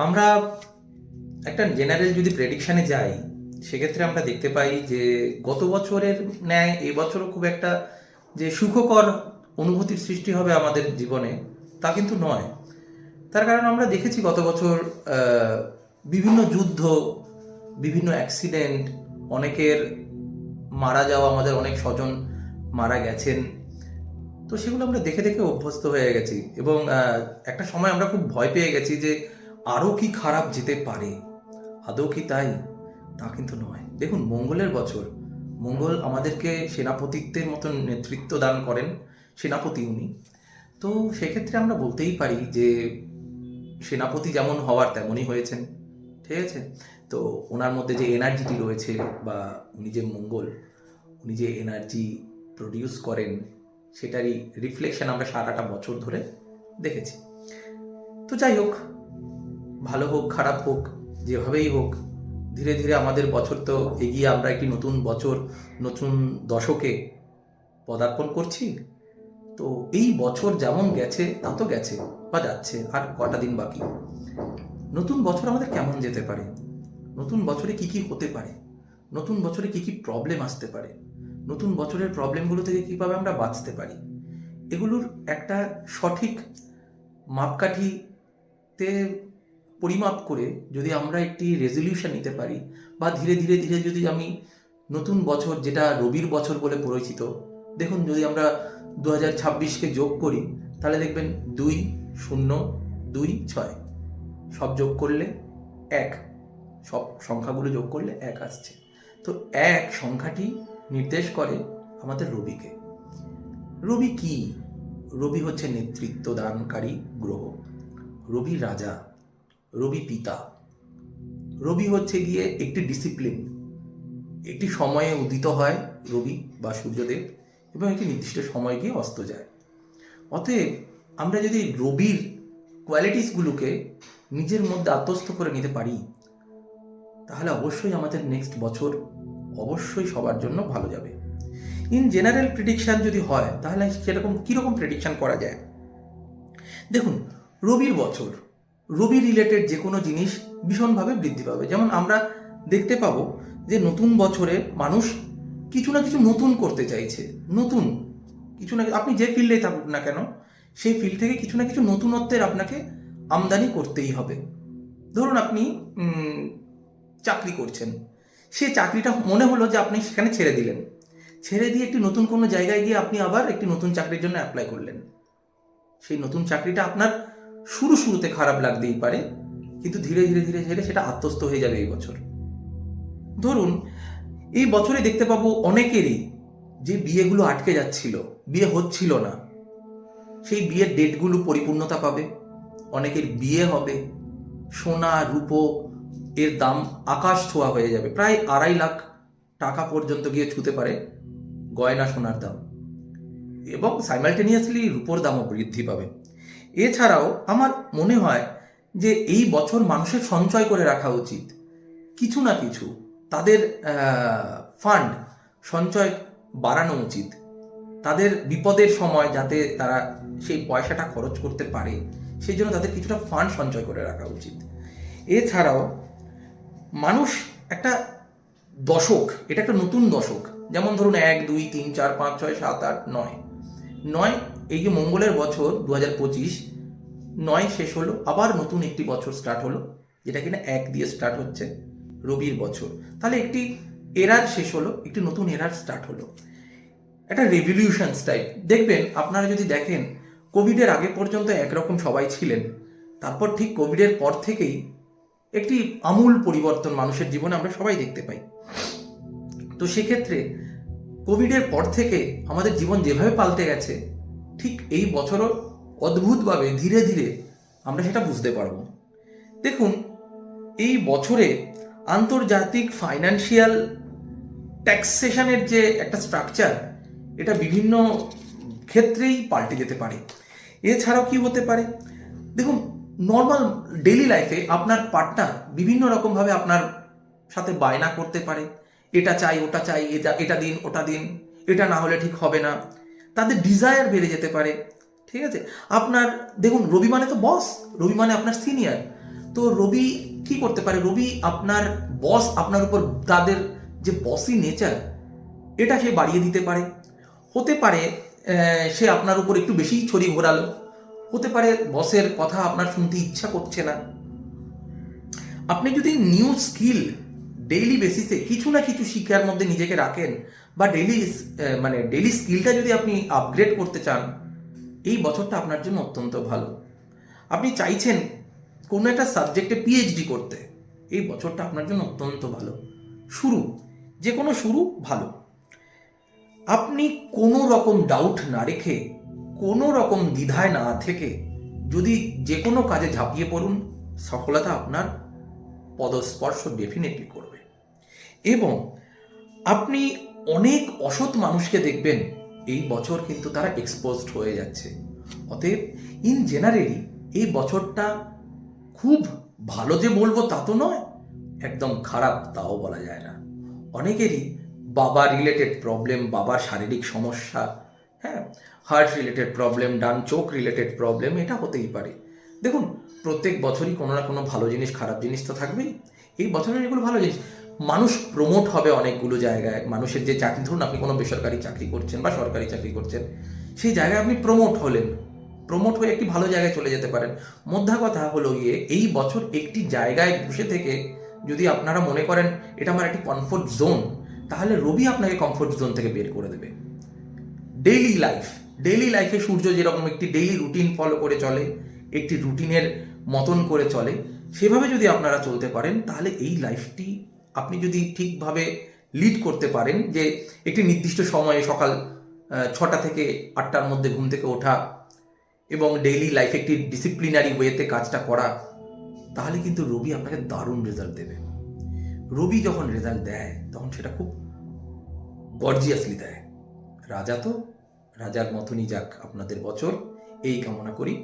আমরা একটা জেনারেল যদি প্রেডিকশানে যাই, সেক্ষেত্রে আমরা দেখতে পাই যে গত বছরের ন্যায় এই বছরও খুব একটা যে সুখকর অনুভূতির সৃষ্টি হবে আমাদের জীবনে, তা কিন্তু নয়। তার কারণ আমরা দেখেছি গত বছর বিভিন্ন যুদ্ধ, বিভিন্ন অ্যাক্সিডেন্ট, অনেকের মারা যাওয়া, আমাদের অনেক স্বজন মারা গেছেন। তো সেগুলো আমরা দেখে দেখে অভ্যস্ত হয়ে গেছি এবং একটা সময় আমরা খুব ভয় পেয়ে গেছি যে আরও কি খারাপ যেতে পারে। আদৌ কি তাই? তা কিন্তু নয়। দেখুন, মঙ্গলের বছর, মঙ্গল আমাদেরকে সেনাপতিত্বের মতন নেতৃত্ব দান করেন, সেনাপতি উনি। তো সেক্ষেত্রে আমরা বলতেই পারি যে সেনাপতি যেমন হওয়ার তেমনই হয়েছেন। ঠিক আছে? তো ওনার মধ্যে যে এনার্জিটি রয়েছে, বা উনি যে মঙ্গল, উনি যে এনার্জি প্রডিউস করেন, সেটারই রিফ্লেকশন আমরা সারাটা বছর ধরে দেখেছি। তো যাই হোক, ভালো হোক খারাপ হোক, যেভাবেই হোক, ধীরে ধীরে আমাদের বছর তো এগিয়ে, আমরা একটি নতুন বছর, নতুন দশকে পদার্পণ করছি। তো এই বছর যেমন গেছে তা তো গেছে বা যাচ্ছে, আর কটা দিন বাকি। নতুন বছর আমাদের কেমন যেতে পারে, নতুন বছরে কি কি হতে পারে, নতুন বছরে কি কি প্রবলেম আসতে পারে, নতুন বছরের প্রবলেমগুলো থেকে কীভাবে আমরা বাঁচতে পারি, এগুলোর একটা সঠিক মাপকাঠিতে পরিমাপ করে যদি আমরা একটি রেজলিউশন নিতে পারি, বা ধীরে ধীরে ধীরে যদি আমি নতুন বছর, যেটা রবির বছর বলে পরিচিত, দেখুন যদি আমরা 2026কে যোগ করি, তাহলে দেখবেন 2, 0, 2, 6 সব যোগ করলে 1, সব সংখ্যাগুলো যোগ করলে 1 আসছে। তো 1 সংখ্যাটি নির্দেশ করে আমাদের রবিকে। রবি কি? রবি হচ্ছে নেতৃত্ব দানকারী গ্রহ, রবি রাজা, রবি পিতা। রবি হচ্ছে গিয়ে একটি ডিসিপ্লিন, একটি সময়ে উদিত হয় রবি বা সূর্যদেব, এবং একটি নির্দিষ্ট সময় গিয়ে অস্ত যায়। অতএব আমরা যদি রবির কোয়ালিটিসগুলোকে নিজের মধ্যে আত্মস্থ করে নিতে পারি, তাহলে অবশ্যই আমাদের নেক্সট বছর অবশ্যই সবার জন্য ভালো যাবে। ইন জেনারেল প্রেডিকশান যদি হয়, তাহলে সেরকম কীরকম প্রেডিকশান করা যায়? দেখুন, রবির বছর, রবি রিলেটেড যে কোনো জিনিস ভীষণভাবে বৃদ্ধি পাবে। যেমন আমরা দেখতে পাবো যে নতুন বছরে মানুষ কিছু না কিছু নতুন করতে চাইছে। নতুন কিছু না, আপনি যে ফিল্ডেই থাকুক না কেন, সেই ফিল্ড থেকে কিছু না কিছু নতুনত্বের আপনাকে আমদানি করতেই হবে। ধরুন আপনি চাকরি করছেন, সেই চাকরিটা মনে হলো যে আপনি সেখানে ছেড়ে দিলেন, ছেড়ে দিয়ে একটি নতুন কোনো জায়গায় গিয়ে আপনি আবার একটি নতুন চাকরির জন্য অ্যাপ্লাই করলেন। সেই নতুন চাকরিটা আপনার শুরুতে খারাপ লাগতেই পারে, কিন্তু ধীরে ধীরে ধীরে ধীরে সেটা আত্মস্থ হয়ে যাবে এই বছর। ধরুন এই বছরে দেখতে পাবো অনেকেরই যে বিয়েগুলো আটকে যাচ্ছিল, বিয়ে হচ্ছিল না, সেই বিয়ের ডেটগুলো পরিপূর্ণতা পাবে, অনেকের বিয়ে হবে, সোনা রূপো এর দাম আকাশ ছোঁয়া হয়ে যাবে, প্রায় 2.5 লাখ টাকা পর্যন্ত গিয়ে ছুঁতে পারে গয়না সোনার দাম, এবং সাইমালটেনিয়াসলি রূপোর দামও বৃদ্ধি পাবে। এছাড়াও আমার মনে হয় যে এই বছর মানুষের সঞ্চয় করে রাখা উচিত, কিছু না কিছু তাদের ফান্ড সঞ্চয় বাড়ানো উচিত, তাদের বিপদের সময় যাতে তারা সেই পয়সাটা খরচ করতে পারে, সেই জন্য তাদের কিছুটা ফান্ড সঞ্চয় করে রাখা উচিত। এছাড়াও মানুষ একটা দশক, এটা একটা নতুন দশক, যেমন ধরুন 1, 2, 3, 4, 5, 6, 7, 8, 9, এই যে মঙ্গলের বছর 2025, 9 শেষ হলো, আবার নতুন একটি বছর স্টার্ট হলো, যেটা কিনা 1 দিয়ে স্টার্ট হচ্ছে, রবির বছর। তাহলে একটি এরার শেষ হলো, একটি নতুন এরার স্টার্ট হলো, একটা রেভলিউশন টাইপ। দেখবেন, আপনারা যদি দেখেন, কোভিডের আগে পর্যন্ত একরকম সবাই ছিলেন, তারপর ঠিক কোভিডের পর থেকেই একটি আমূল পরিবর্তন মানুষের জীবনে আমরা সবাই দেখতে পাই। তো সেক্ষেত্রে কোভিডের পর থেকে আমাদের জীবন যেভাবে পাল্টে গেছে, ঠিক এই বছরও অদ্ভুতভাবে ধীরে ধীরে আমরা সেটা বুঝতে পারবো। দেখুন, এই বছরে আন্তর্জাতিক ফাইন্যান্সিয়াল ট্যাক্সেশনের যে একটা স্ট্রাকচার, এটা বিভিন্ন ক্ষেত্রেই পাল্টে যেতে পারে। এছাড়াও কি হতে পারে? দেখুন, নর্মাল ডেইলি লাইফে আপনার পার্টনার বিভিন্ন রকমভাবে আপনার সাথে বায়না করতে পারে, এটা চাই ওটা চাই, এটা দিন ওটা দিন, এটা না হলে ঠিক হবে না, তাদের ডিজায়ার বেড়ে যেতে পারে। ঠিক আছে? আপনার দেখুন, রবি মানে তো বস, রবি মানে আপনার সিনিয়র। তো তো রবি কি করতে পারে? রবি আপনার বস, আপনার উপর তাদের যে বসি নেচার, এটা সে বাড়িয়ে দিতে পারে। হতে পারে সে আপনার উপর একটু বেশিই ছড়ি ঘোরালো। হতে পারে বসের কথা আপনার শুনতে ইচ্ছা করছে না। আপনি যদি নিউ স্কিল ডেইলি বেসিসে কিছু না কিছু শিক্ষার মধ্যে নিজেকে রাখেন, বা ডেইলি স্কিলটা যদি আপনি আপগ্রেড করতে চান, এই বছরটা আপনার জন্য অত্যন্ত ভালো। আপনি চাইছেন কোনো একটা সাবজেক্টে পিএইচডি করতে, এই বছরটা আপনার জন্য অত্যন্ত ভালো। যে কোনো শুরু ভালো। আপনি কোনো রকম ডাউট না রেখে, কোনো রকম দ্বিধায় না থেকে যদি যে কোনো কাজে ঝাঁপিয়ে পড়ুন, সফলতা আপনার পদস্পর্শ ডেফিনেটলি করবে। এবং আপনি অনেক অসৎ মানুষকে দেখবেন এই বছর কিন্তু তারা এক্সপোজড হয়ে যাচ্ছে। অতএব ইন জেনারেলি এই বছরটা খুব ভালো যে বলবো তা তো নয়, একদম খারাপ তাও বলা যায় না। অনেকেরই বাবা রিলেটেড প্রবলেম, বাবার শারীরিক সমস্যা, হ্যাঁ, হার্ট রিলেটেড প্রবলেম, ডান চোখ রিলেটেড প্রবলেম, এটা হতেই পারে। দেখুন, প্রত্যেক বছরই কোনো না কোনো ভালো জিনিস খারাপ জিনিস তো থাকবেই। এই বছরের এগুলো ভালো জিনিস। মানুষ প্রমোট হবে অনেকগুলো জায়গায়। মানুষের যে চাকরি, ধরুন আপনি কোনো বেসরকারি চাকরি করছেন বা সরকারি চাকরি করছেন, সেই জায়গায় আপনি প্রমোট হয়ে একটি ভালো জায়গায় চলে যেতে পারেন। মোদ্দা কথা হলো গিয়ে, এই বছর একটি জায়গায় বসে থেকে যদি আপনারা মনে করেন এটা আমার একটি কমফোর্ট জোন, তাহলে রবি আপনাকে কমফোর্ট জোন থেকে বের করে দেবে। ডেইলি লাইফে সূর্য যেরকম একটি ডেইলি রুটিন ফলো করে চলে, একটি রুটিনের মতন করে চলে, সেভাবে যদি আপনারা চলতে পারেন, তাহলে এই লাইফটি আপনি যদি ঠিকভাবে লিড করতে পারেন, যে একটি নির্দিষ্ট সময়ে সকাল 6টা থেকে 8টার মধ্যে ঘুম থেকে ওঠা এবং ডেইলি লাইফে একটি ডিসিপ্লিনারি ওয়েতে কাজটা করা, তাহলে কিন্তু রবি আপনাকে দারুণ রেজাল্ট দেবে। রবি যখন রেজাল্ট দেয় তখন সেটা খুব গর্জিয়াসলি দেয়। রাজা তো রাজার মতনই যাক আপনাদের বছর, এই কামনা করি।